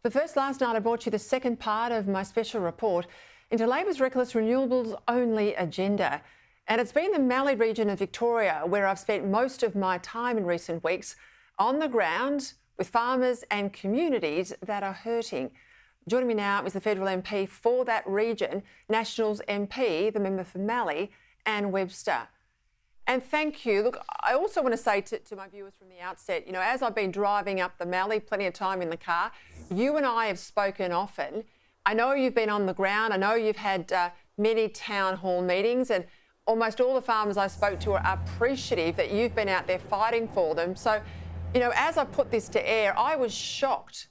But first, last night I brought you the second part of my special report into Labor's reckless renewables-only agenda. And it's been the Mallee region of Victoria where I've spent most of my time in recent weeks on the ground with farmers and communities that are hurting. Joining me now is the federal MP for that region, Nationals MP, the member for Mallee, Anne Webster. And thank you. Look, I also want to say to my viewers from the outset, you know, as I've been driving up the Mallee, plenty of time in the car, you and I have spoken often. I know you've been on the ground. I know you've had many town hall meetings, and almost all the farmers I spoke to are appreciative that you've been out there fighting for them. So, you know, as I put this to air, I was shocked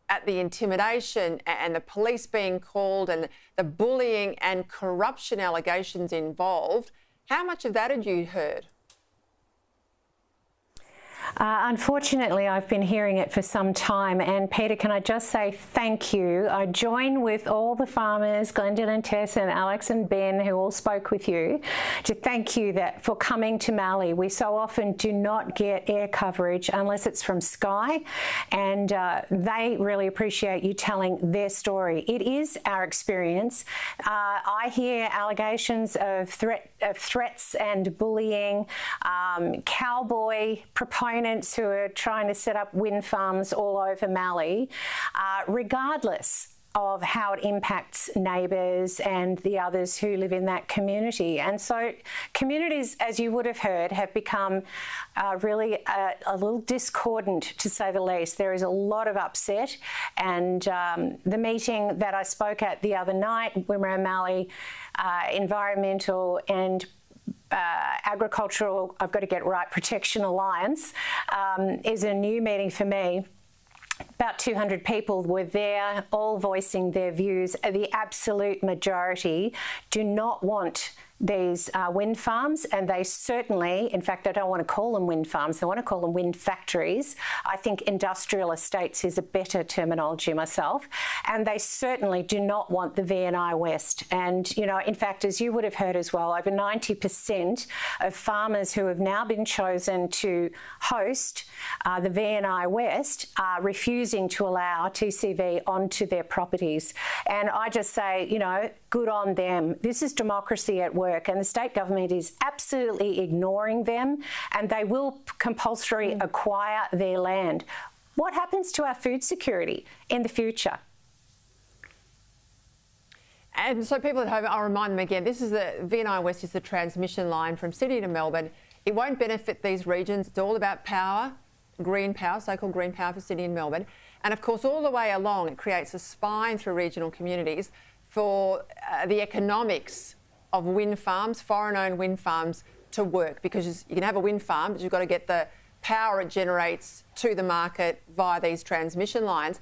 at the intimidation and the police being called and the bullying and corruption allegations involved. How much of that had you heard? Unfortunately, I've been hearing it for some time. And Peter, can I just say thank you? I join with all the farmers, Glendon and Tess and Alex and Ben, who all spoke with you, to thank you for coming to Mallee. We so often do not get air coverage unless it's from Sky, and they really appreciate you telling their story. It is our experience. I hear allegations of threats and bullying, cowboy proponents who are trying to set up wind farms all over Mallee, regardless of how it impacts neighbours and the others who live in that community. And so communities, as you would have heard, have become really a little discordant, to say the least. There is a lot of upset, and the meeting that I spoke at the other night, Wimmera Mallee Environmental and Agricultural, I've got to get right, Protection Alliance, is a new meeting for me. About 200 people were there, all voicing their views. The absolute majority do not want these wind farms, and they certainly, in fact, I don't want to call them wind farms, I want to call them wind factories. I think industrial estates is a better terminology myself, and they certainly do not want the VNI West. And, you know, in fact, as you would have heard as well, over 90% of farmers who have now been chosen to host the VNI West are refusing to allow TCV onto their properties. And I just say, you know, good on them. This is democracy at work, and the state government is absolutely ignoring them, and they will compulsorily acquire their land. What happens to our food security in the future? And so people at home, I'll remind them again, this is the VNI West is the transmission line from Sydney to Melbourne. It won't benefit these regions. It's all about power, green power, so-called green power for Sydney and Melbourne. And of course, all the way along, it creates a spine through regional communities for the economics of wind farms, foreign-owned wind farms, to work, because you can have a wind farm, but you've got to get the power it generates to the market via these transmission lines.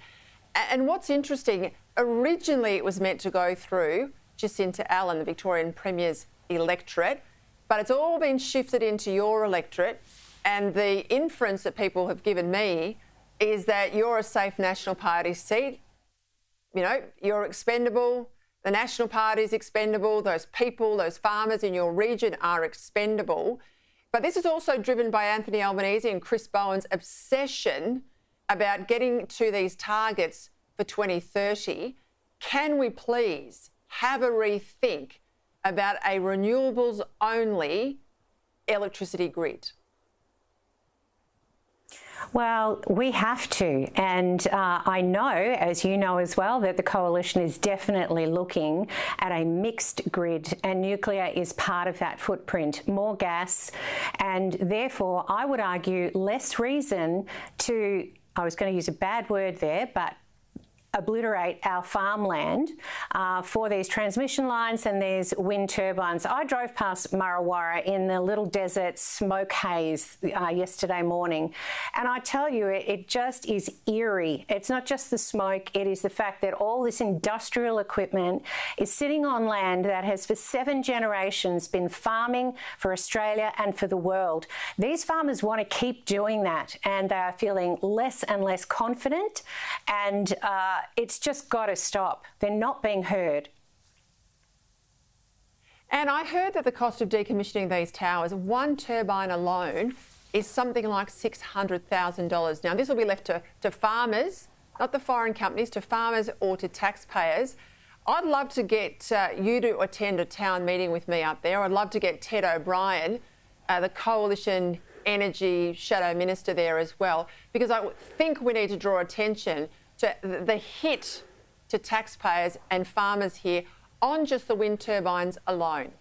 And what's interesting, originally it was meant to go through Jacinta Allen, the Victorian Premier's electorate, but it's all been shifted into your electorate, and the inference that people have given me is that you're a safe National Party seat. You know, you're expendable. The National Party is expendable. Those people, those farmers in your region are expendable. But this is also driven by Anthony Albanese and Chris Bowen's obsession about getting to these targets for 2030. Can we please have a rethink about a renewables-only electricity grid? Well, we have to, and I know, as you know as well, that the Coalition is definitely looking at a mixed grid, and nuclear is part of that footprint. More gas, and therefore I would argue less reason to, I was going to use a bad word there, but obliterate our farmland for these transmission lines and these wind turbines. I drove past Murrawarra in the little desert smoke haze yesterday morning, and I tell you, it just is eerie. It's not just the smoke, it is the fact that all this industrial equipment is sitting on land that has for 7 generations been farming for Australia and for the world. These farmers want to keep doing that, and they are feeling less and less confident, and it's just got to stop. They're not being heard. And I heard that the cost of decommissioning these towers, one turbine alone, is something like $600,000. Now, this will be left to farmers not the foreign companies, to farmers or to taxpayers. I'd love to get you to attend a town meeting with me up there. I'd love to get Ted O'Brien, the Coalition Energy Shadow Minister, there as well, because I think we need to draw attention to the hit to taxpayers and farmers here on just the wind turbines alone.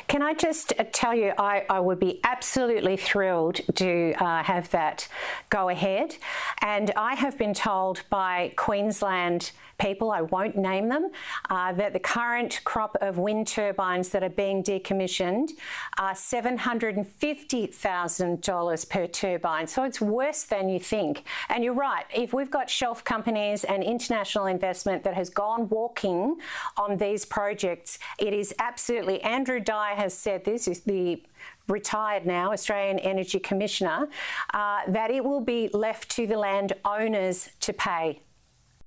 Can I just tell you, I would be absolutely thrilled to have that go ahead. And I have been told by Queensland people, I won't name them, that the current crop of wind turbines that are being decommissioned are $750,000 per turbine. So it's worse than you think. And you're right, if we've got shelf companies and international investment that has gone walking on these projects, it is absolutely, Andrew Dyer has said this, is the retired now Australian Energy Commissioner, that it will be left to the landowners to pay